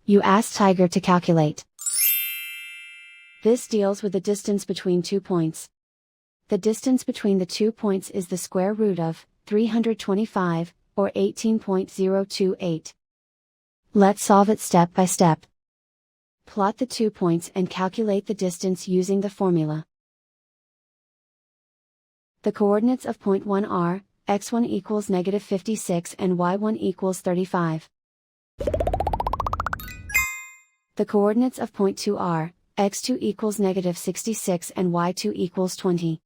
You ask Tiger to calculate. This deals with the distance between 2 points. The distance between the 2 points is the square root of 325, or 18.028. Let's solve it step by step. Plot the 2 points and calculate the distance using the formula. The coordinates of point 1 are, x1 equals -56 and y1 equals 35. The coordinates of point 2 are, x2 equals -66 and y2 equals 20.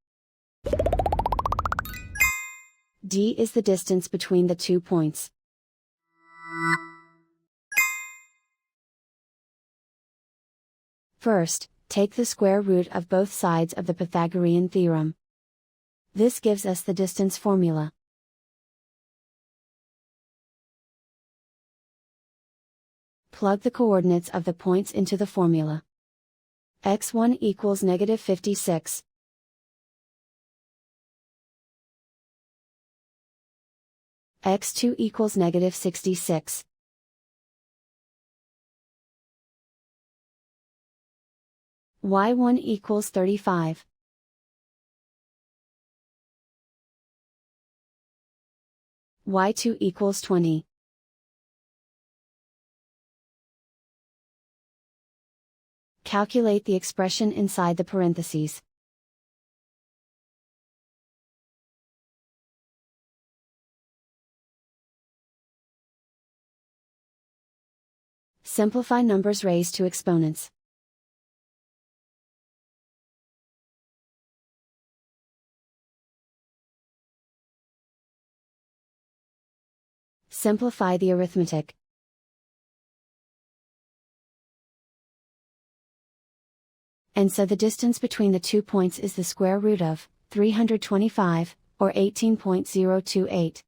D is the distance between the 2 points. First, take the square root of both sides of the Pythagorean theorem. This gives us the distance formula. Plug the coordinates of the points into the formula. x1 equals -56. x2 equals -66. y1 equals 35. y2 equals 20. Calculate the expression inside the parentheses. Simplify numbers raised to exponents. Simplify the arithmetic. And so the distance between the 2 points is the square root of 325, or 18.028.